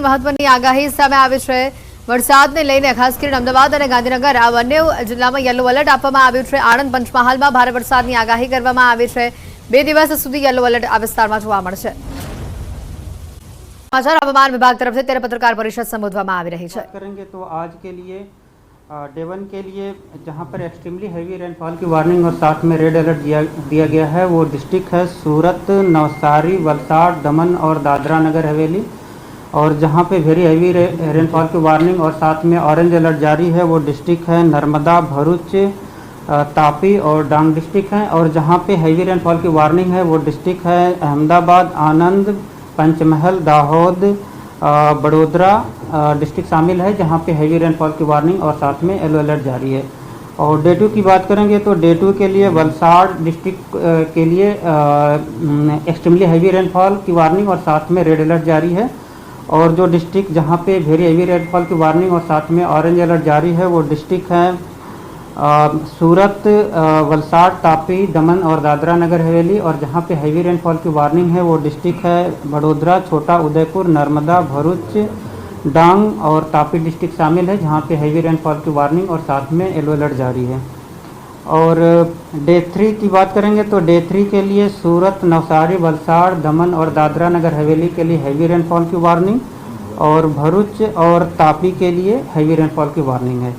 મહત્વની આગાહી સામે આવી છે। વરસાદને લઈને ખાસ કરીને અમદાવાદ અને ગાંધીનગર આ બંને જિલ્લામાં યલો એલર્ટ આપવામાં આવ્યું છે। આણંદ પંચમહાલમાં ભારે વરસાદની આગાહી કરવામાં આવી છે। 2 દિવસ સુધી યલો એલર્ટ આ વિસ્તારમાં જોવા મળશે। समाचार हवामान विभाग तरफ से तेरे पत्रकार परिषद संबोधવામાં આવી રહી છે। करेंगे तो आज के लिए डे 1 के लिए जहां पर एक्सट्रीमली हैवी रेनफॉल की वार्निंग और साथ में रेड अलर्ट दिया गया है वो डिस्ट्रिक्ट है सूरत, नवसारी, वलसाड़, दमन और दादरा नगर हवेली। और जहां पे वेरी हैवी रेनफॉल की वार्निंग और साथ में ऑरेंज अलर्ट जारी है वो डिस्ट्रिक्ट है नर्मदा, भरूच, तापी और डांग डिस्ट्रिक्ट है। और जहां पे हैवी रेनफॉल की वार्निंग है वो डिस्ट्रिक्ट है अहमदाबाद, आनंद, पंचमहल, दाहोद, बड़ोदरा डिस्ट्रिक्ट शामिल है जहां पे हैवी रेनफॉल की वार्निंग और साथ में येलो अलर्ट जारी है। और डे 2 की बात करेंगे तो डे 2 के लिए वलसाड़ डिस्ट्रिक्ट के लिए एक्सट्रीमली हैवी रेनफॉल की वार्निंग और साथ में रेड अलर्ट जारी है। और जो डिस्ट्रिक्ट जहां पे वेरी हैवी रेनफॉल की वार्निंग और साथ में ऑरेंज अलर्ट जारी है वो डिस्ट्रिक्ट है सूरत, वलसाड़, तापी, दमन और दादरा नगर हवेली। और जहां पे हैवी रेनफॉल की वार्निंग है वो डिस्ट्रिक्ट है बड़ोदरा, छोटा उदयपुर, नर्मदा, भरूच, डांग और तापी डिस्ट्रिक्ट शामिल है जहां पे हैवी रेनफॉल की वार्निंग और साथ में येलो अलर्ट जारी है। और डे 3 की बात करेंगे तो डे 3 के लिए सूरत, नवसारी, वलसाड़, दमन और दादरा नगर हवेली के लिए हैवी रेनफॉल की वार्निंग और भरूच और तापी के लिए हैवी रेनफॉल की वार्निंग है।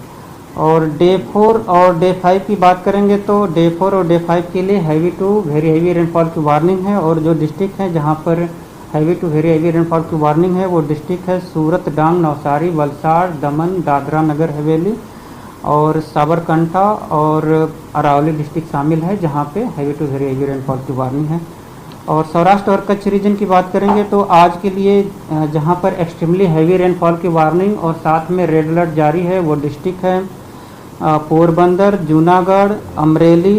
और डे 4 और डे 5 की बात करेंगे तो डे 4 और डे 5 के लिए heavy to very heavy rainfall की वार्निंग है। और जो डिस्ट्रिक्ट है जहां पर heavy to very heavy rainfall की वार्निंग है वो डिस्ट्रिक्ट है सूरत, डांग, नवसारी, वलसाड़, दमन, दादरा नगर हवेली और साबरकांठा और अरावली डिस्ट्रिक्ट शामिल है जहां पे heavy to very heavy rainfall की वार्निंग है। और सौराष्ट्र और कच्छ रीजन की बात करेंगे तो आज के लिए जहां पर एक्सट्रीमली हैवी रेनफॉल की वार्निंग और साथ में रेड अलर्ट जारी है वो डिस्ट्रिक्ट है पोरबंदर, जूनागढ़, अमरेली,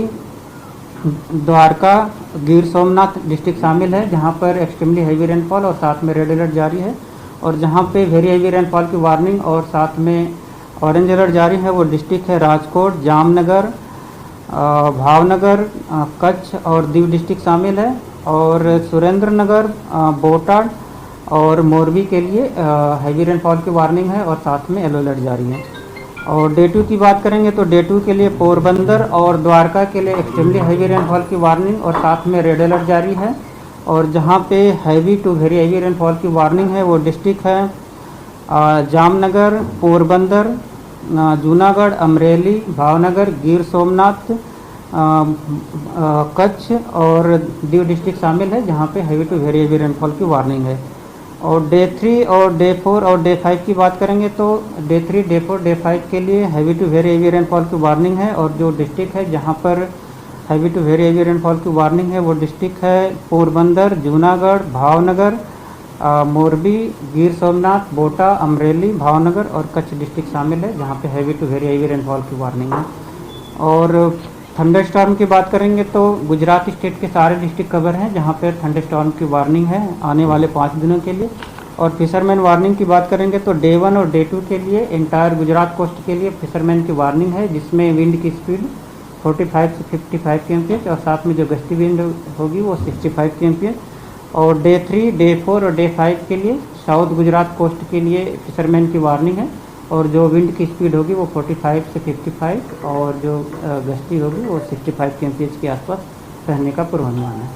द्वारका, गिर सोमनाथ डिस्ट्रिक्ट शामिल है जहां पर एक्सट्रीमली हैवी रेनफॉल और साथ में रेड अलर्ट जारी है। और जहां पे वेरी हैवी रेनफॉल की वार्निंग और साथ में ऑरेंज अलर्ट जारी है वो डिस्ट्रिक्ट है राजकोट, जामनगर, भावनगर, कच्छ और दीव डिस्ट्रिक्ट शामिल है। और सुरेंद्र नगर, बोटाड और मोरबी के लिए हैवी रेनफॉल की वार्निंग है और साथ में येलो अलर्ट जारी है। और डे 2 की बात करेंगे तो डे 2 के लिए पोरबंदर और द्वारका के लिए एक्सट्रीमली हैवी रेनफॉल की वार्निंग और साथ में रेड अलर्ट जारी है। और जहां पे heavy to very heavy rainfall की वार्निंग है वो डिस्ट्रिक्ट है जामनगर, पोरबंदर, जूनागढ़, अमरेली, भावनगर, गिर सोमनाथ, कच्छ और दीव डिस्ट्रिक्ट शामिल है जहां पे heavy to very heavy rainfall की वार्निंग है। और डे 3 और डे 4 और डे 5 की बात करेंगे तो डे 3, डे 4, डे 5 के लिए heavy to very heavy rainfall की वार्निंग है। और जो डिस्ट्रिक्ट है जहां पर heavy to very heavy rainfall की वार्निंग है वो डिस्ट्रिक्ट है पोरबंदर, जूनागढ़, भावनगर, मोरबी, गिर सोमनाथ, बोटा, अमरेली, भावनगर और कच्छ डिस्ट्रिक्ट शामिल है जहां पे heavy to very heavy rainfall की वार्निंग है। और थंडरस्टॉर्म की बात करेंगे तो गुजरात स्टेट के सारे डिस्ट्रिक्ट कवर हैं जहां पर थंडरस्टॉर्म की वार्निंग है आने वाले 5 दिनों के लिए। और फिशरमैन वार्निंग की बात करेंगे तो डे 1 और डे 2 के लिए एंटायर गुजरात कोस्ट के लिए फिशरमैन की वार्निंग है जिसमें विंड की स्पीड 45 से 55 kmph और साथ में जो गस्ती विंड होगी वो 65 kmph। और डे 3, डे 4 और डे 5 के लिए साउथ गुजरात कोस्ट के लिए फिशरमैन की वार्निंग है और जो विंड की स्पीड होगी वो 45 से 55 और जो गस्ती होगी वो 65 kmph के आसपास रहने का पूर्वानुमान है।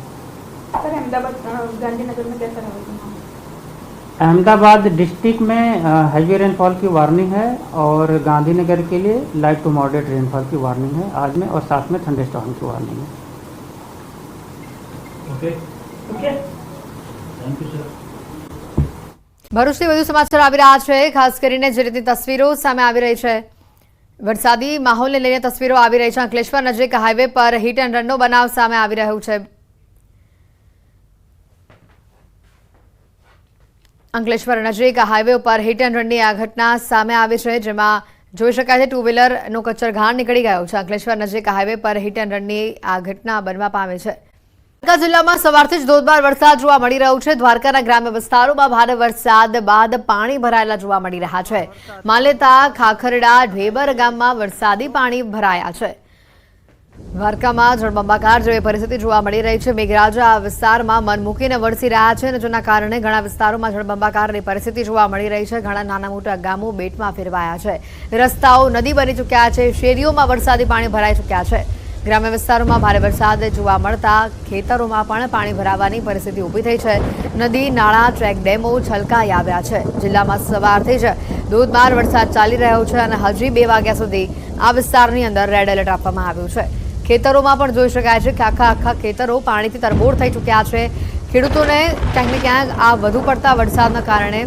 सर अहमदाबाद, गांधीनगर में कैसा रहेगा? अहमदाबाद डिस्ट्रिक्ट में हैवी रेनफॉल की वार्निंग है और गांधीनगर के लिए लाइट टू मॉडरेट रेनफॉल की वार्निंग है आज में और साथ में थंडरस्टॉर्म की वार्निंग है। Okay thank you sir. ભરૂચથી વધુ સમાચાર આવી રહ્યા છે। ખાસ કરીને જે રીતની તસવીરો સામે આવી રહી છે વરસાદી માહોલને લઈને તસવીરો આવી રહી છે। અંકલેશ્વર નજીક હાઈવે પર હિટ એન્ડ રનનો બનાવ સામે આવી રહ્યો છે। અંકલેશ્વર નજીક હાઈવે પર હિટ એન્ડ રનની આ ઘટના સામે આવી છે જેમાં જોઈ શકાય છે 2 વ્હીલરનો કચરઘાણ નીકળી ગયો છે। અંકલેશ્વર નજીક હાઈવે પર હિટ એન્ડ રનની આ ઘટના બનવા પામી છે। દ્વારકા જિલ્લામાં સવારથી જ ધોધમાર વરસાદ જોવા મળી રહ્યો છે। દ્વારકાના ગ્રામ્ય વિસ્તારોમાં ભારે વરસાદ બાદ પાણી ભરાયેલા જોવા મળી રહ્યા છે। માલેતા, ખાખરડા, ઢેબર ગામમાં વરસાદી પાણી ભરાયા છે। દ્વારકામાં જળબંબાકાર જેવી પરિસ્થિતિ જોવા મળી રહી છે। મેઘરાજા આ વિસ્તારમાં મન મૂકીને વરસી રહ્યા છે અને જેના કારણે ઘણા વિસ્તારોમાં જળબંબાકારની પરિસ્થિતિ જોવા મળી રહી છે। ઘણા નાના મોટા ગામો બેટમાં ફેરવાયા છે, રસ્તાઓ નદી બની ચૂક્યા છે, શેરીઓમાં વરસાદી પાણી ભરાઈ ચૂક્યા છે। ગ્રામ્ય વિસ્તારોમાં ભારે વરસાદ જોવા મળતા ખેતરોમાં પણ પાણી ભરાવાની પરિસ્થિતિ ઊભી થઈ છે। નદી, નાળા, ચેક ડેમો છલકાઈ આવ્યા છે। જિલ્લામાં સવારથી જ ધોધમાર વરસાદ ચાલી રહ્યો છે અને હજી 2 વાગ્યા સુધી આ વિસ્તારની અંદર રેડ એલર્ટ આપવામાં આવ્યું છે। ખેતરોમાં પણ જોઈ શકાય છે કે આખા ખેતરો પાણીથી તરબોળ થઈ ચૂક્યા છે। ખેડૂતોને ક્યાંક ને ક્યાંક આ વધુ પડતા વરસાદના કારણે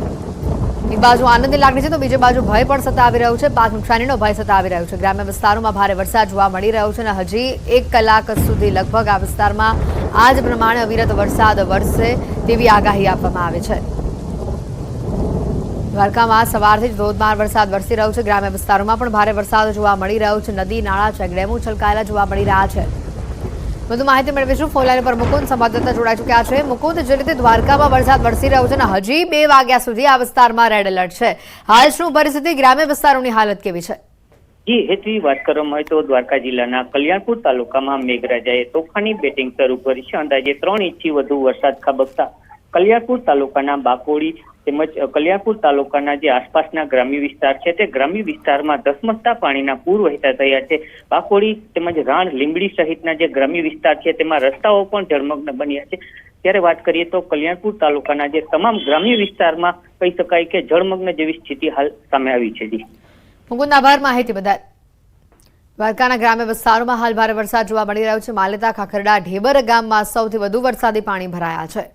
એક બાજુ આનંદની લાગણી છે તો બીજી બાજુ ભય પણ સતાવી રહ્યો છે, પાક નુકસાનીનો ભય સતાવી રહ્યો છે। ગ્રામ્ય વિસ્તારોમાં ભારે વરસાદ જોવા મળી રહ્યો છે અને હજી 1 કલાક સુધી લગભગ આ વિસ્તારમાં આ જ પ્રમાણે અવિરત વરસાદ વરસશે તેવી આગાહી આપવામાં આવી છે। દ્વારકામાં સવારથી જ ધોધમાર વરસાદ વરસી રહ્યો છે। ગ્રામ્ય વિસ્તારોમાં પણ ભારે વરસાદ જોવા મળી રહ્યો છે। નદી, નાળા, ચેક ડેમો છલકાયેલા જોવા મળી રહ્યા છે। વધુ માહિતી મેળવીશું। ફોન લાઈન પર મુકુંદ સંવાદદાતા જોડાઈ ચૂક્યા છે। મુકુંદ, જે રીતે દ્વારકામાં વરસાદ વરસી રહ્યો છે અને હજી 2 વાગ્યા સુધી આ વિસ્તારમાં રેડ એલર્ટ છે, હાલ શું પરિસ્થિતિ, ગ્રામ્ય વિસ્તારોની હાલત કેવી છે? જી હેતવી વાત કરવામાં આવે તો દ્વારકા જિલ્લાના કલ્યાણપુર તાલુકામાં મેઘરાજાએ તોફાની બેટિંગ શરૂ કરી છે। અંદાજે 3 ઇંચથી વધુ વરસાદ ખાબકતા કલ્યાણપુર તાલુકાના બાકોડી તેમજ કલ્યાણપુર તાલુકાના જે આસપાસના ગ્રામ્ય વિસ્તાર છે તે ગ્રામ્ય વિસ્તારમાં ધસમસતા પાણીના પૂર વહેતા થયા છે। બાકોડી તેમજ રાણ, લીંબડી સહિતના જે ગ્રામ્ય વિસ્તાર છે તેમાં રસ્તાઓ પણ જળમગ્ન બન્યા છે। ત્યારે વાત કરીએ તો કલ્યાણપુર તાલુકાના જે તમામ ગ્રામ્ય વિસ્તારમાં કહી શકાય કે જળમગ્ન જેવી સ્થિતિ હાલ સામે આવી છે। જી મુકુંદ, આભાર માહિતી બદલ। દ્વારકાના ગ્રામ્ય વિસ્તારોમાં હાલ ભારે વરસાદ જોવા મળી રહ્યો છે। માલેતા, ખાખરડા, ઢેબર ગામમાં સૌથી વધુ વરસાદી પાણી ભરાયા છે।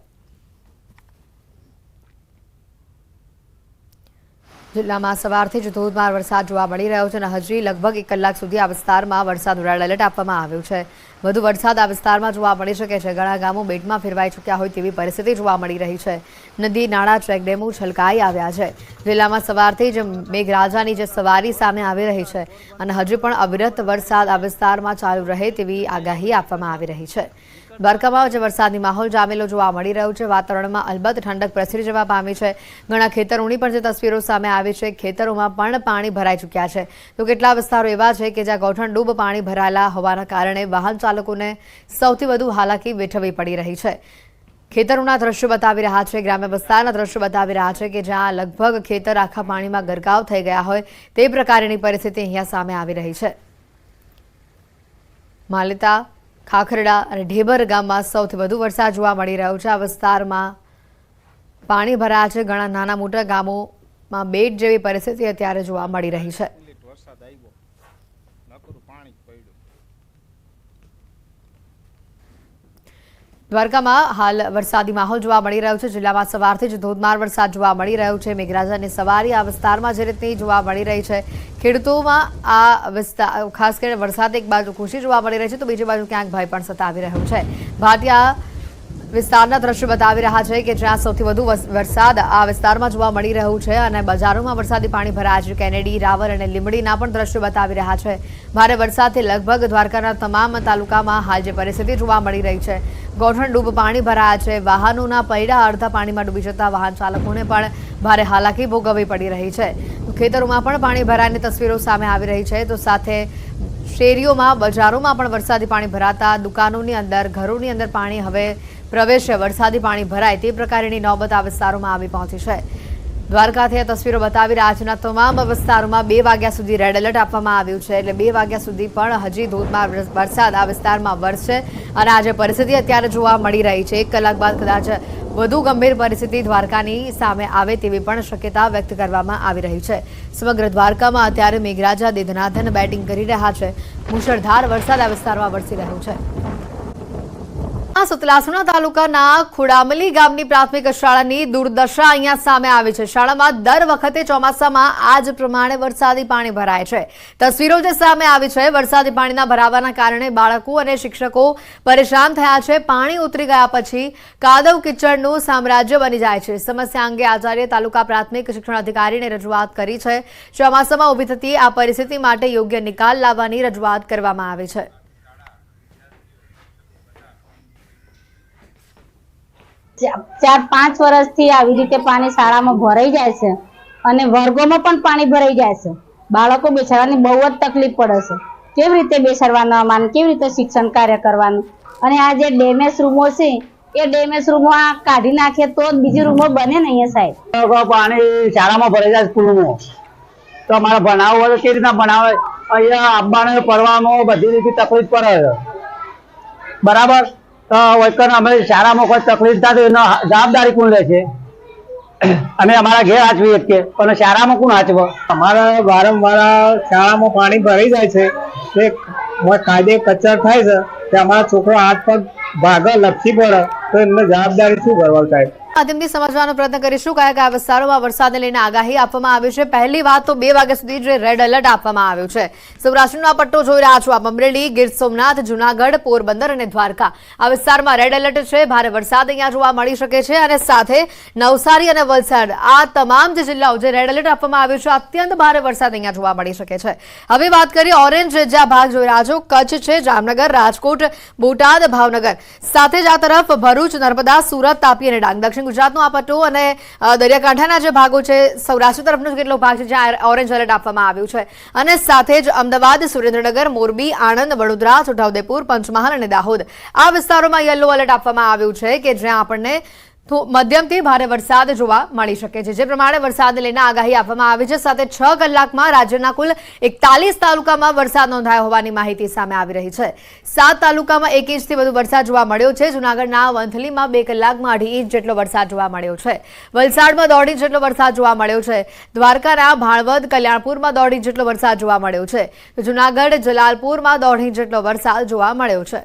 જિલ્લામાં સવારથી જ ધોધમાર વરસાદ જોવા મળી રહ્યો છે અને હજી લગભગ 1 કલાક સુધી આ વિસ્તારમાં વરસાદ રેડ એલર્ટ આપવામાં આવ્યું છે। વધુ વરસાદ આ વિસ્તારમાં જોવા મળી શકે છે। ઘણા ગામો બેટમાં ફેરવાઈ ચૂક્યા હોય તેવી પરિસ્થિતિ જોવા મળી રહી છે। નદી, નાળા, ચેક ડેમો છલકાઈ આવ્યા છે। જિલ્લામાં સવારથી જ મેઘરાજાની જે સવારી સામે આવી રહી છે અને હજી પણ અવિરત વરસાદ આ વિસ્તારમાં ચાલુ રહે તેવી આગાહી આપવામાં આવી રહી છે। દ્વારકામાં જે વરસાદી માહોલ જામેલો જોવા મળી રહ્યો છે। વાતાવરણમાં અલબત્ત ઠંડક પ્રસરી જવા પામી છે। ઘણા ખેતરોની પણ જે તસવીરો સામે આવી છે, ખેતરોમાં પણ પાણી ભરાઈ ચૂક્યા છે તો કેટલા વિસ્તારો એવા છે કે જ્યાં ગોઠણડૂબ પાણી ભરાયેલા હોવાના કારણે વાહન ચાલકોને સૌથી વધુ હાલાકી વેઠવવી પડી રહી છે। ખેતરોના દ્રશ્યો બતાવી રહ્યા છે, ગ્રામ્ય વિસ્તારના દ્રશ્યો બતાવી રહ્યા છે કે જ્યાં લગભગ ખેતર આખા પાણીમાં ગરકાવ થઈ ગયા હોય તે પ્રકારની પરિસ્થિતિ અહીંયા સામે આવી રહી છે। માલેતા, ખાખરડા અને ઢેબર ગામમાં સૌથી વધુ વરસાદ જોવા મળી રહ્યો છે। આ વિસ્તારમાં પાણી ભરાયા છે। ઘણા નાના મોટા ગામોમાં બેટ જેવી પરિસ્થિતિ અત્યારે જોવા મળી રહી છે। દ્વારકામાં હાલ વરસાદી માહોલ જોવા મળી રહ્યો છે। જિલ્લામાં સવારથી જ ધોધમાર વરસાદ જોવા મળી રહ્યો છે। મેઘરાજાની સવારી આ વિસ્તારમાં જે રીતની જોવા મળી રહી છે, ખેડૂતોમાં આ વિસ્તાર ખાસ કરીને વરસાદ એક બાજુ ખુશી જોવા મળી રહી છે તો બીજી બાજુ ક્યાંક ભય પણ સતાવી રહ્યો છે। ભાટિયા વિસ્તારના દ્રશ્યો બતાવી રહ્યા છે કે જ્યાં સૌથી વધુ વરસાદ આ વિસ્તારમાં જોવા મળી રહ્યું છે અને બજારોમાં વરસાદી પાણી ભરાયા છે। કેનેડી, રાવર અને લીંબડીના પણ દ્રશ્યો બતાવી રહ્યા છે। ભારે વરસાદથી લગભગ દ્વારકાના તમામ તાલુકામાં હાલ જે પરિસ્થિતિ જોવા મળી રહી છે, ગોઠણડૂબ પાણી ભરાયા છે। વાહનોના પૈડા અડધા પાણીમાં ડૂબી જતા વાહન ચાલકોને પણ ભારે હાલાકી ભોગવવી પડી રહી છે। ખેતરોમાં પણ પાણી ભરાવાની તસવીરો સામે આવી રહી છે તો સાથે શેરીઓમાં, બજારોમાં પણ વરસાદી પાણી ભરાતા દુકાનોની અંદર, ઘરોની અંદર પાણી હવે પ્રવેશે, વરસાદી પાણી ભરાય તે પ્રકારની નોબત આ વિસ્તારોમાં આવી પહોંચી છે। દ્વારકાથી આ તસવીરો બતાવી રહ્યા છે। તમામ વિસ્તારોમાં 2 વાગ્યા સુધી રેડ એલર્ટ આપવામાં આવ્યું છે એટલે 2 વાગ્યા સુધી પણ હજી ધોધમાર વરસાદ આ વિસ્તારમાં વરસશે અને આ જે પરિસ્થિતિ અત્યારે જોવા મળી રહી છે, 1 કલાક બાદ કદાચ વધુ ગંભીર પરિસ્થિતિ દ્વારકાની સામે આવે તેવી પણ શક્યતા વ્યક્ત કરવામાં આવી રહી છે। સમગ્ર દ્વારકામાં અત્યારે મેઘરાજા દે ધનાધન બેટિંગ કરી રહ્યા છે। મુશળધાર વરસાદ આ વિસ્તારમાં વરસી રહ્યો છે। સતલાસણા તાલુકાના ખુડામલી ગામની પ્રાથમિક શાળાની દુર્દશા અહીંયા સામે આવી છે। શાળામાં દર વખતે ચોમાસામાં આ જ પ્રમાણે વરસાદી પાણી ભરાય છે। તસવીરો જે સામે આવી છે, વરસાદી પાણીના ભરાવાના કારણે બાળકો અને શિક્ષકો પરેશાન થયા છે। પાણી ઉતરી ગયા પછી કાદવ કિચડનું સામ્રાજ્ય બની જાય છે। સમસ્યા અંગે આચાર્ય તાલુકા પ્રાથમિક શિક્ષણ અધિકારીને રજૂઆત કરી છે। ચોમાસામાં ઊભી થતી આ પરિસ્થિતિ માટે યોગ્ય નિકાલ લાવવાની રજૂઆત કરવામાં આવી છે। 4-5 વર્ષથી આવી રીતે પાણી શાળામાં ભરાઈ જાય છે અને વર્ગોમાં પણ પાણી ભરાઈ જાય છે। બાળકો બિચારાની બહુ જ તકલીફ પડે છે। કેવી રીતે બેસાડવાનું અમારે, કેવી રીતે શિક્ષણ કાર્ય કરવાનું. અને આ જે ડેમેજ રૂમો છે એ ડેમેજ રૂમો આ કાઢી નાખે તો જ બીજી રૂમો બને ને અહીંયા સાહેબ. પાણી શાળામાં ભરાઈ જાય સ્કૂલમાં, તો અમારે ભણાવવું હોય તો કેવી રીતના ભણાવે? અહીંયા આવવાનું પડવાનું બધી રીતે તકલીફ પડે. બરાબર, તો વૈકન અમે શાળામાં કોઈ તકલીફ થાય તો એનો જવાબદારી કોણ લે છે? અમે અમારા ઘેર હાચવી શકીએ પણ શાળામાં કોણ હાચવે? અમારા વારંવાર શાળામાં પાણી ભરાઈ જાય છે, તે કાયદે કચર થાય છે, તે અમારા છોકરો હાથ પગ ભાગે લપસી પડે તો એમને જવાબદારી શું કરવા સાહેબ? માધ્યમથી સમજવાનો પ્રયત્ન કરીશું કયા કયા વિસ્તારોમાં વરસાદને લઈને આગાહી આપવામાં આવી છે. પહેલી વાત તો 2 વાગ્યા સુધી જે રેડ એલર્ટ આપવામાં આવ્યું છે. સૌરાષ્ટ્રનો આ પટ્ટો જોઈ રહ્યા છો, અમરેલી, ગીર સોમનાથ, જુનાગઢ, પોરબંદર અને દ્વારકા આ વિસ્તારમાં રેડ એલર્ટ છે. ભારે વરસાદ અહીંયા જોવા મળી શકે છે અને સાથે નવસારી અને વલસાડ આ તમામ જે જિલ્લાઓ જે રેડ એલર્ટ આપવામાં આવ્યું છે, અત્યંત ભારે વરસાદ અહીંયા જોવા મળી શકે છે. હવે વાત કરીએ ઓરેન્જ જ્યાં ભાગ જોઈ રહ્યા છો, કચ્છ છે, જામનગર, રાજકોટ, બોટાદ, ભાવનગર, સાથે જ આ તરફ ભરૂચ, નર્મદા, સુરત, તાપી અને ડાંગ. દક્ષિણ ગુજરાતનો આ પટ્ટો અને દરિયાકાંઠાના જે ભાગો છે, સૌરાષ્ટ્ર તરફનો કેટલો ભાગ છે જ્યાં ઓરેન્જ એલર્ટ આપવામાં આવ્યું છે અને સાથે જ અમદાવાદ, સુરેન્દ્રનગર, મોરબી, આણંદ, વડોદરા, છોટાઉદેપુર, પંચમહાલ અને દાહોદ આ વિસ્તારોમાં યલો એલર્ટ આપવામાં આવ્યું છે કે જ્યાં આપણને મધ્યમથી ભારે વરસાદ જોવા મળી શકે છે. જે પ્રમાણે વરસાદને લઈને આગાહી આપવામાં આવી છે. સાથે 6 કલાકમાં રાજ્યના કુલ 41 તાલુકામાં વરસાદ નોંધાયો હોવાની માહિતી સામે આવી રહી છે. 7 તાલુકામાં 1 ઇંચથી વધુ વરસાદ જોવા મળ્યો છે. જૂનાગઢના વંથલીમાં 2 કલાકમાં 2.5 ઇંચ જેટલો વરસાદ જોવા મળ્યો છે. વલસાડમાં 1.5 ઇંચ જેટલો વરસાદ જોવા મળ્યો છે. દ્વારકાના ભાણવડ, કલ્યાણપુરમાં 1.5 ઇંચ જેટલો વરસાદ જોવા મળ્યો છે. જૂનાગઢ, જલાલપુરમાં 1.5 ઇંચ જેટલો વરસાદ જોવા મળ્યો છે.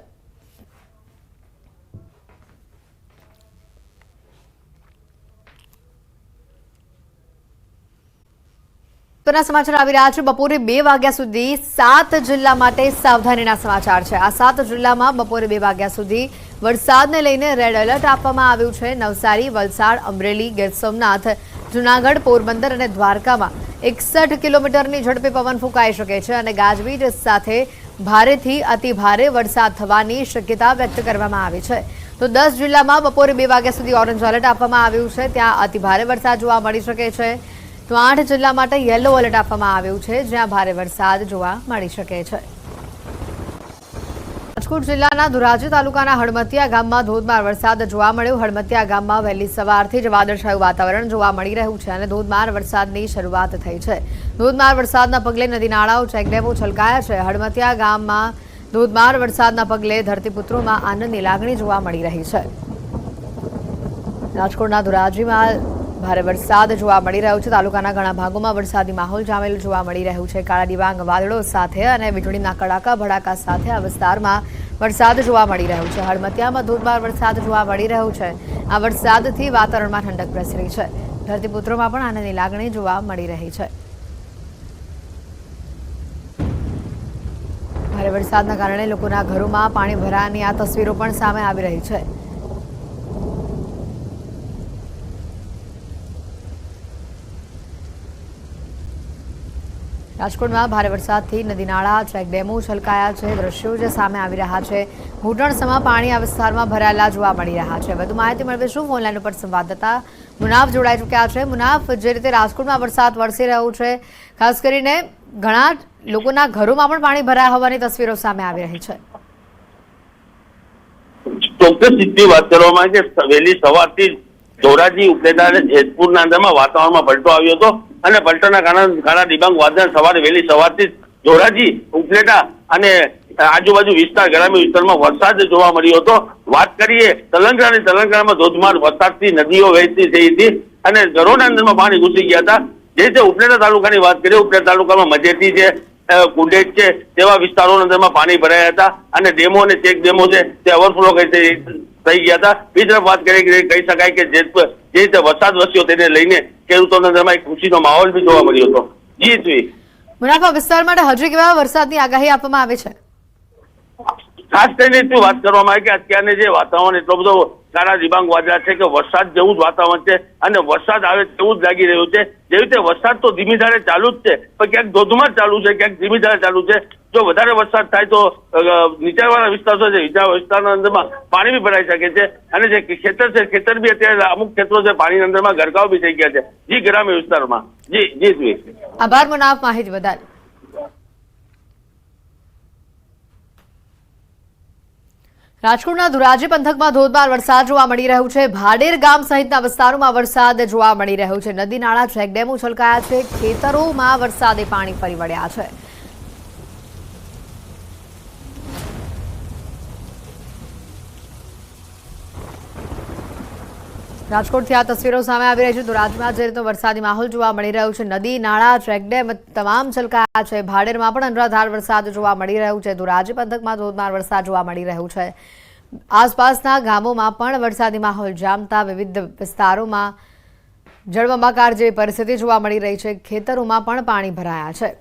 તો સમાચાર આવી રહ્યા છે. બપોરે 2 વાગ્યા સુધી 7 જિલ્લા માટે સાવધાનીના સમાચાર છે. આ 7 જિલ્લામાં બપોરે 2 વાગ્યા સુધી વરસાદને લઈને રેડ એલર્ટ આપવામાં આવ્યું છે. નવસારી, વલસાડ, અમરેલી, ગીર સોમનાથ, જૂનાગઢ, પોરબંદર અને દ્વારકામાં 61 કિલોમીટરની ઝડપે પવન ફૂંકાઈ શકે છે અને ગાજવીજ સાથે ભારેથી અતિ ભારે વરસાદ થવાની શક્યતા વ્યક્ત કરવામાં આવી છે. તો 10 જિલ્લામાં બપોરે 2 વાગ્યા સુધી ઓરેન્જ એલર્ટ આપવામાં આવ્યું છે. ત્યાં અતિ ભારે વરસાદ જોવા મળી શકે છે. તો 8 જિલ્લા માટે યલો એલર્ટ આપવામાં આવ્યું છે જ્યાં ભારે વરસાદ જોવા મળી શકે છે. રાજકોટ જિલ્લાના ધોરાજી તાલુકાના હળમતિયા ગામમાં ધોધમાર વરસાદ જોવા મળ્યો. હળમતિયા ગામમાં વહેલી સવારથી જ વાદળછાયું વાતાવરણ જોવા મળી રહ્યું છે અને ધોધમાર વરસાદની શરૂઆત થઈ છે. ધોધમાર વરસાદના પગલે નદી નાળાઓ, ચેકડેમો છલકાયા છે. હળમતિયા ગામમાં ધોધમાર વરસાદના પગલે ધરતીપુત્રોમાં આનંદની લાગણી જોવા મળી રહી છે. રાજકોટના ધોરાજીમાં ભારે વરસાદ જોવા મળી રહ્યો છે. તાલુકાના ઘણા ભાગોમાં વરસાદી માહોલ જામેલ જોવા મળી રહ્યું છે. કાળા ડિબાંગ વાદળો સાથે અને વીજળીના કડાકા ભડાકા સાથે આ વિસ્તારમાં વરસાદ જોવા મળી રહ્યો છે. હળમતિયામાં ધોધમાર વરસાદ જોવા મળી રહ્યો છે. આ વરસાદથી વાતાવરણમાં ઠંડક પ્રસરી છે. ધરતીપુત્રોમાં પણ આનંદની લાગણી જોવા મળી રહી છે. ભારે વરસાદના કારણે લોકોના ઘરોમાં પાણી ભરાવાની આ તસવીરો પણ સામે આવી રહી છે. રાજકોટમાં ભારે વરસાદથી નદી નાળા, ચેકડેમો છલકાયા છે. દ્રશ્યો જે સામે આવી રહ્યા છે, ઘૂંટણસમાં પાણી આ વિસ્તારમાં ભરાયેલા જોવા મળી રહ્યા છે. વધુ માહિતી મેળવીશું. ફોનલાઈન ઉપર સંવાદદાતા મુનાફ જોડાઈ ચૂક્યા છે. મુનાફ, જે રીતે રાજકોટમાં વરસાદ વરસી રહ્યો છે, ખાસ કરીને ઘણા લોકોના ઘરોમાં પણ પાણી ભરાયા હોવાની તસવીરો સામે આવી રહી છે. ચોક્કસ સ્થિતિ વાત કરવામાં આવે કે વહેલી સવારથી ધોરાજી, ઉપલેટા અને જેતપુરના અંદરમાં વાતાવરણમાં પલટો આવ્યો હતો અને પલટોના કારણે કાળા ડિબાંગ વાદળ સવારે વહેલી સવારથી ધોરાજી, ઉપલેટા અને આજુબાજુ વિસ્તાર, ગ્રામ્ય વિસ્તારમાં વરસાદ જોવા મળ્યો હતો. વાત કરીએ તેલંગાણા, તેલંગાણામાં ધોધમાર વરસાદથી નદીઓ વહેતી થઈ હતી અને ઘરોના અંદરમાં પાણી ઘૂસી ગયા હતા. જે રીતે ઉપલેટા તાલુકાની વાત કરીએ, ઉપલેટા તાલુકામાં મજેટી છે, કુંડેજ છે, તેવા વિસ્તારોના અંદરમાં પાણી ભરાયા હતા અને ડેમો અને ચેક ડેમો છે તે ઓવરફ્લો થઈ ગયા હતા. બીજી તરફ વાત કરીએ કહી શકાય કે જે રીતે વરસાદ વરસ્યો તેને લઈને ખેડૂતોના અંદરમાં એક ખુશીનો માહોલ બી જોવા મળ્યો હતો. જી મુનાફા વિસ્તાર માટે હજી કેવા વરસાદની આગાહી આપવામાં આવી છે? ખાસ કરીને વાત કરવામાં આવે કે અત્યારને જે વાતાવરણ એટલો બધો કાળા ડિબાંગ વાદળા છે કે વરસાદ જેવું જ વાતાવરણ છે અને વરસાદ આવે તેવું જ લાગી રહ્યું છે. જેવી રીતે વરસાદ તો ધીમી ધારે ચાલુ જ છે, પણ ક્યાંક ધોધમાર ચાલુ છે, ક્યાંક ધીમી ધારે ચાલુ છે. જો વધારે વરસાદ થાય તો નીચાણવાળા વિસ્તાર છે, નીચાણ વિસ્તારના અંદરમાં પાણી બી ભરાઈ શકે છે અને જે ખેતર છે, ખેતર બી અત્યારે અમુક ખેતરો છે પાણીની અંદરમાં ગરકાવ બી થઈ ગયા છે. જી, ગ્રામ્ય વિસ્તારમાં. જી. આભાર મુનાફ માહિતી બદલ. રાજકોટના ધોરાજી પંથકમાં ધોધમાર વરસાદ જોવા મળી રહ્યો છે। ભાડેર ગામ સહિતના વિસ્તારોમાં વરસાદ જોવા મળી રહ્યો છે। નદી નાળા ચેકડેમો છલકાયા છે। ખેતરોમાં વરસાદે પાણી ફરી વળ્યા છે। રાજકોટથી આ તસવીરો સામે આવી રહી છે। ધોરાજીમાં જે રીતનો વરસાદી માહોલ જોવા મળી રહ્યો છે। નદી નાળા ચેકડેમ તમામ છલકાયા છે। ભાડેરમાં પણ અનરાધાર વરસાદ જોવા મળી રહ્યો છે। ધોરાજી પંથકમાં ધોધમાર વરસાદ જોવા મળી રહ્યો છે। આસપાસના ગામોમાં પણ વરસાદી માહોલ જામતા વિવિધ વિસ્તારોમાં જળબંબાકાર જેવી પરિસ્થિતિ જોવા મળી રહી છે। ખેતરોમાં પણ પાણી ભરાયા છે।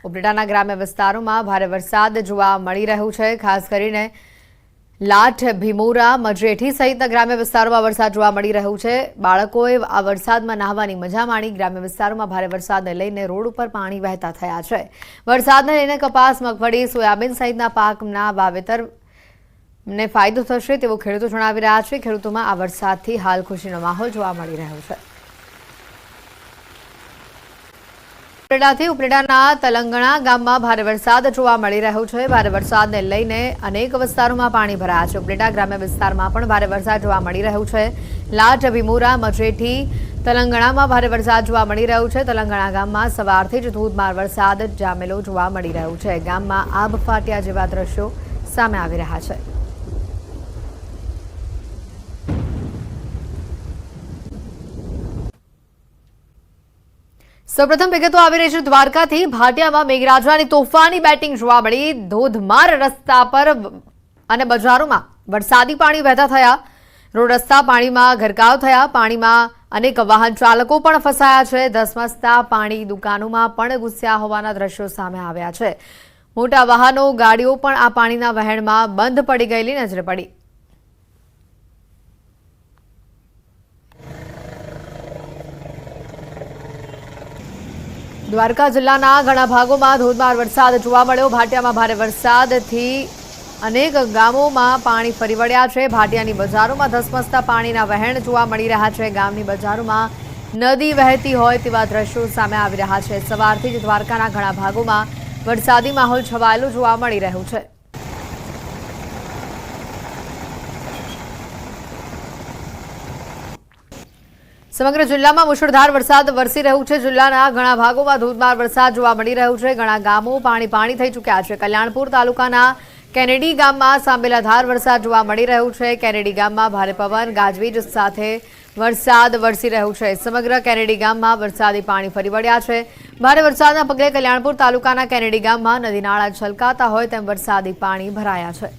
ઉપલેટાના ગ્રામ્ય વિસ્તારોમાં ભારે વરસાદ જોવા મળી રહ્યો છે। ખાસ કરીને લાઠ, ભીમોરા, મજરેઠી સહિતના ગ્રામ્ય વિસ્તારોમાં વરસાદ જોવા મળી રહ્યો છે। બાળકોએ આ વરસાદમાં નહાવાની મજા માણી। ગ્રામ્ય વિસ્તારોમાં ભારે વરસાદને લઈને રોડ ઉપર પાણી વહેતા થયા છે। વરસાદને લઈને કપાસ, મગફળી, સોયાબીન સહિતના પાકના વાવેતરને ફાયદો થશે તેવું ખેડૂતો જણાવી રહ્યા છે। ખેડૂતોમાં આ વરસાદથી હાલ ખુશીનો માહોલ જોવા મળી રહ્યો છે। ઉપલેટાના તલંગણા ગામમાં ભારે વરસાદ જોવા મળી રહ્યો છે। ભારે વરસાદને લઈને અનેક વિસ્તારોમાં પાણી ભરાયા છે। ઉપલેટા ગ્રામ્ય વિસ્તારમાં પણ ભારે વરસાદ જોવા મળી રહ્યો છે। લાઠ, ભીમોરા, મજરેઠી, તલંગણામાં ભારે વરસાદ જોવા મળી રહ્યો છે। તલંગણા ગામમાં સવારથી જ ધોધમાર વરસાદ જામેલો જોવા મળી રહ્યો છે। ગામમાં આબ ફાટ્યા જેવા દ્રશ્યો સામે આવી રહ્યા છે। સૌપ્રથમ વિગતો આવી રહી છે દ્વારકાથી। ભાટિયામાં મેઘરાજાની તોફાની બેટિંગ જોવા મળી। ધોધમાર રસ્તા પર અને બજારોમાં વરસાદી પાણી વહેતા થયા। રોડ રસ્તા પાણીમાં ગરકાવ થયા। પાણીમાં અનેક વાહન ચાલકો પણ ફસાયા છે। ધસમસતા પાણી દુકાનોમાં પણ ઘૂસ્યા હોવાના દ્રશ્યો સામે આવ્યા છે। મોટા વાહનો, ગાડીઓ પણ આ પાણીના વહેણમાં બંધ પડી ગયેલી નજરે પડી। દ્વારકા જિલ્લાના ઘણા ભાગોમાં ધોધમાર વરસાદ જોવા મળ્યો। ભાટિયામાં ભારે વરસાદથી અનેક ગામોમાં પાણી ફરી વળ્યા છે। ભાટિયાની બજારોમાં ધસમસતા પાણીના વહેણ જોવા મળી રહ્યા છે। ગામની બજારોમાં નદી વહેતી હોય તેવા દ્રશ્યો સામે આવી રહ્યા છે। સવારથી જ દ્વારકાના ઘણા ભાગોમાં વરસાદી માહોલ છવાયેલો જોવા મળી રહ્યો છે। સમગ્ર જિલ્લામાં મુશળધાર વરસાદ વરસી રહ્યું છે। જિલ્લાના ઘણા ભાગોમાં ધોધમાર વરસાદ જોવા મળી રહ્યો છે। ઘણા ગામો પાણી થઈ ચૂક્યા છે। કલ્યાણપુર તાલુકાના કેનેડી ગામમાં સાંબેલાધાર વરસાદ જોવા મળી રહ્યો છે। કેનેડી ગામમાં ભારે પવન, ગાજવીજ સાથે વરસાદ વરસી રહ્યો છે। સમગ્ર કેનેડી ગામમાં વરસાદી પાણી ફરી વળ્યા છે। ભારે વરસાદના પગલે કલ્યાણપુર તાલુકાના કેનેડી ગામમાં નદી નાળા છલકાતા હોય તેમ વરસાદી પાણી ભરાયા છે।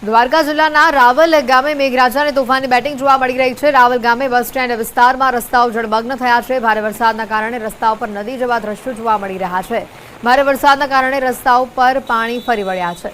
દ્વારકા જિલ્લાના રાવલ ગામે મેઘરાજાની તોફાની બેટિંગ જોવા મળી રહી છે। રાવલ ગામે બસ સ્ટેન્ડ વિસ્તારમાં રસ્તાઓ જળમગ્ન થયા છે। ભારે વરસાદના કારણે રસ્તાઓ પર નદી જેવા દ્રશ્યો જોવા મળી રહ્યા છે। ભારે વરસાદના કારણે રસ્તાઓ પર પાણી ફરી વળ્યા છે।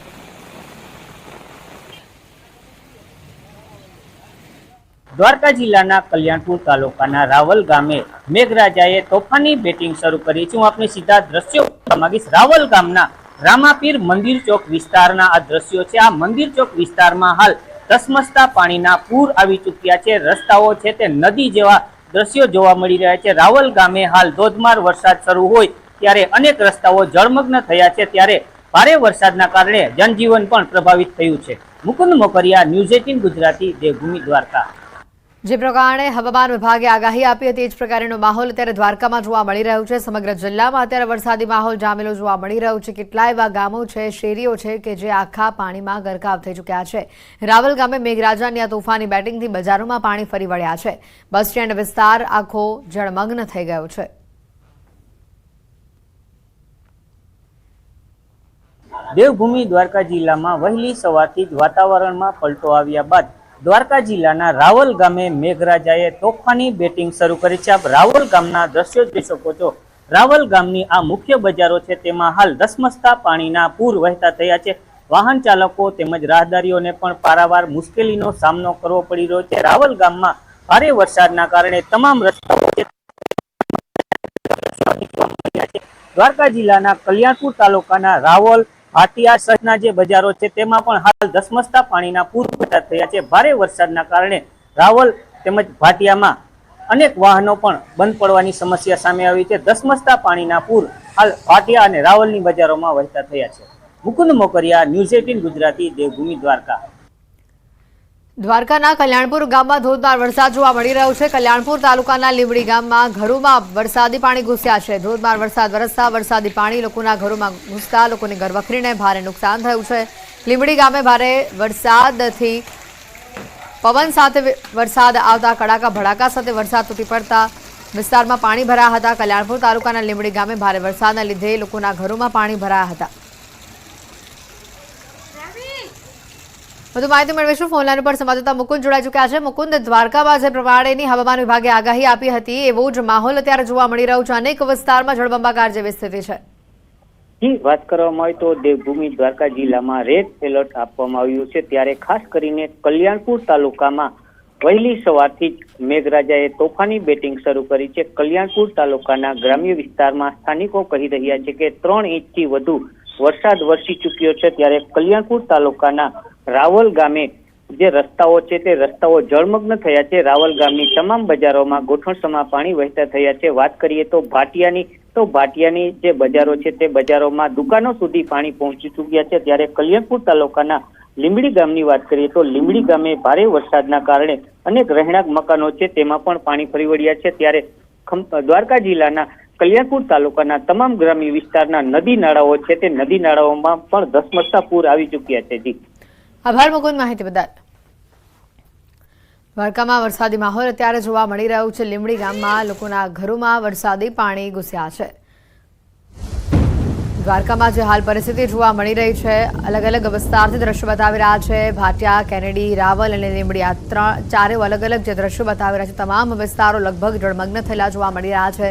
દ્વારકા જિલ્લાના કલ્યાણપુર તાલુકાના રાવલ ગામે મેઘરાજાએ તોફાની બેટિંગ શરૂ કરી છે। હું આપને સીધા દ્રશ્યો માંગીશ। રાવલ ગામના રામાપીર મંદિર ચોક વિસ્તારના આ દ્રશ્યો છે। આ મંદિર ચોક વિસ્તારમાં હાલ ધસમસતા પાણીના પૂર આવી ચૂક્યા છે। રસ્તાઓ છે તે નદી જેવા દ્રશ્યો જોવા મળી રહ્યા છે। રાવલ ગામે હાલ ધોધમાર વરસાદ શરૂ હોય ત્યારે અનેક રસ્તાઓ જળમગ્ન થયા છે। ત્યારે ભારે વરસાદના કારણે જનજીવન પણ પ્રભાવિત થયું છે। મુકુંદ મોકરિયા, ન્યૂઝ 18 ગુજરાતી, દેવભૂમિ, દ્વારકા। જે પ્રકારે હવામાન વિભાગે આગાહી આપી હતી તે જ પ્રકારનો માહોલ અત્યારે દ્વારકામાં જોવા મળી રહ્યો છે। સમગ્ર જિલ્લામાં અત્યારે વરસાદી માહોલ જામેલો જોવા મળી રહ્યો છે। કેટલાય એવા ગામો છે, શેરીઓ છે કે જે આખા પાણીમાં ગરકાવ થઈ ચૂક્યા છે। રાવલ ગામે મેઘરાજાની આ તોફાની બેટિંગથી બજારોમાં પાણી ફરી વળ્યા છે। બસ સ્ટેન્ડ વિસ્તાર આખો જળમગ્ન થઈ ગયો છે। દેવભૂમિ દ્વારકા જિલ્લામાં વહેલી સવારથી જ વાતાવરણમાં પલટો આવ્યા બાદ દ્વારકા જિલ્લાના રાવલ ગામે મેઘરાજાએ તોફાની બેટિંગ શરૂ કરી છે। આપ રાવલ ગામના દ્રશ્યો જોઈ શકો છો। રાવલ ગામની આ મુખ્ય બજારો છે તેમાં હાલ ધસમસતા પાણીના પૂર વહેતા થયા છે। વાહન ચાલકો તેમજ રાહદારીઓને પણ પારાવાર મુશ્કેલીનો સામનો કરવો પડી રહ્યો છે। રાવલ ગામમાં ભારે વરસાદના કારણે તમામ રસ્તાઓ દ્વારકા જિલ્લાના કલ્યાણપુર તાલુકાના રાવલ, ભાટિયા સહિતના જે બજારો છે તેમાં પણ હાલ ધસમસતા પાણીના પૂર પેદા થયા છે। ભારે વરસાદના કારણે રાવલ તેમજ ભાટિયામાં અનેક વાહનો પણ બંધ પડવાની સમસ્યા સામે આવી છે। ધસમસતા પાણીના પૂર હાલ ભાટિયા અને રાવલની બજારોમાં વહેતા થયા છે। મુકુંદ મોકરિયા, ન્યૂઝ 18 ગુજરાતી, દેવભૂમિ, દ્વારકા। દ્વારકાના કલ્યાણપુર ગામમાં ધોધમાર વરસાદ જોવા મળી રહ્યો છે। કલ્યાણપુર તાલુકાના લીંબડી ગામમાં ઘરોમાં વરસાદી પાણી ઘૂસ્યા છે। ધોધમાર વરસાદ વરસતા વરસાદી પાણી લોકોના ઘરોમાં ઘૂસતા લોકોની ઘરવખરીને ભારે નુકસાન થયું છે। લીંબડી ગામે ભારે વરસાદથી પવન સાથે વરસાદ આવતા કડાકા ભડાકા સાથે વરસાદ તૂટી પડતા વિસ્તારમાં પાણી ભરાયા હતા। કલ્યાણપુર તાલુકાના લીંબડી ગામે ભારે વરસાદના લીધે લોકોના ઘરોમાં પાણી ભરાયા હતા। વધુ માહિતી મેળવીશું ફોનલાઈન ઉપર સંવાદદાતા મુકુંદ જોડાઈ ચૂક્યા છે। મુકુંદ, દ્વારકામાં જે પ્રમાણેની હવામાન વિભાગે આગાહી આપી હતી એવો જ માહોલ અત્યારે જોવા મળી રહ્યો છે। અનેક વિસ્તારમાં જળબંબાકાર જેવી સ્થિતિ છે। વાત કરવામાં આવે તો દેવભૂમિ દ્વારકા જિલ્લામાં રેડ એલર્ટ આપવામાં આવ્યું છે। ત્યારે ખાસ કરીને કલ્યાણપુર તાલુકામાં વહેલી સવારથી જ મેઘરાજાએ તોફાની બેટિંગ શરૂ કરી છે। કલ્યાણપુર તાલુકાના ગ્રામ્ય વિસ્તારમાં સ્થાનિકો કહી રહ્યા છે કે 3 ઇંચથી વધુ વરસાદ વરસી ચૂક્યો છે। ત્યારે કલ્યાણપુર તાલુકાના રાવલ ગામે જે રસ્તાઓ છે તે રસ્તાઓ જળમગ્ન થયા છે। રાવલ ગામની તમામ બજારોમાં ગોઠણસમા પાણી વહેતા થયા છે। વાત કરીએ તો ભાટિયાની જે બજારો છે તે બજારોમાં દુકાનો સુધી પાણી પહોંચી ચૂક્યા છે। ત્યારે કલ્યાણપુર તાલુકાના લીંબડી ગામની વાત કરીએ તો લીંબડી ગામે ભારે વરસાદના કારણે અનેક રહેણાંક મકાનો છે તેમાં પણ પાણી ફરી વળ્યા છે। ત્યારે દ્વારકા જિલ્લાના કલ્યાણપુર તાલુકાના તમામ ગ્રામ્ય વિસ્તારના નદી નાળાઓ છે તે નદી નાળાઓમાં પણ ધસમસતા પૂર આવી ચૂક્યા છે। જી આભાર મુકુંદ માહિતી બદલ। દ્વારકામાં વરસાદી માહોલ અત્યારે જોવા મળી રહ્યો છે। લીંબડી ગામમાં લોકોના ઘરોમાં વરસાદી પાણી ઘૂસ્યા છે। દ્વારકામાં જે હાલ પરિસ્થિતિ જોવા મળી રહી છે, અલગ અલગ વિસ્તારથી દ્રશ્યો બતાવી રહ્યા છે। ભાટિયા, કેનેડી, રાવલ અને લીંબડી આ ચારે અલગ અલગ જે દ્રશ્યો બતાવી રહ્યા છે, તમામ વિસ્તારો લગભગ જળમગ્ન થયેલા જોવા મળી રહ્યા છે।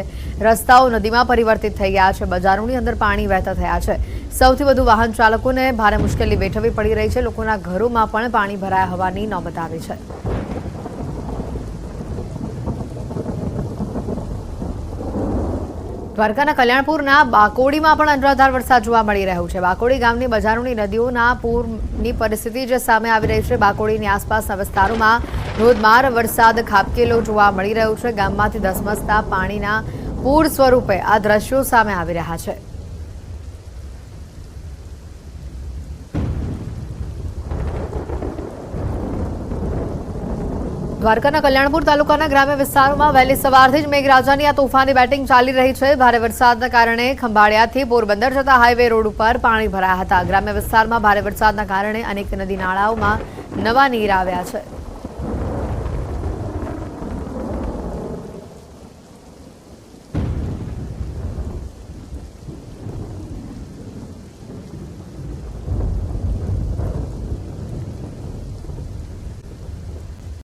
રસ્તાઓ નદીમાં પરિવર્તિત થઈ ગયા છે। બજારોની અંદર પાણી વહેતા થયા છે। સૌથી વધુ વાહન ચાલકોને ભારે મુશ્કેલી વેઠવી પડી રહી છે। લોકોના ઘરોમાં પણ પાણી ભરાયા હોવાની નોબત આવી છે। દ્વારકાના કલ્યાણપુરના બાકોડીમાં પણ અનરાધાર વરસાદ જોવા મળી રહ્યો છે। બાકોડી ગામની બજારોની નદીઓના પૂરની પરિસ્થિતિ જે સામે આવી રહી છે। બાકોડીની આસપાસના વિસ્તારોમાં ધોધમાર વરસાદ ખાબકેલો જોવા મળી રહ્યો છે। ગામમાંથી ધસમસતા પાણીના પૂર સ્વરૂપે આ દ્રશ્યો સામે આવી રહ્યા છે। દ્વારકાના કલ્યાણપુર તાલુકાના ગ્રામ્ય વિસ્તારોમાં વહેલી સવારથી જ મેઘરાજાની આ તોફાની બેટિંગ ચાલી રહી છે। ભારે વરસાદના કારણે ખંભાળિયાથી પોરબંદર જતા હાઈવે રોડ ઉપર પાણી ભરાયા હતા। ગ્રામ્ય વિસ્તારમાં ભારે વરસાદના કારણે અનેક નદી નાળાઓમાં નવા નીર આવ્યા છે।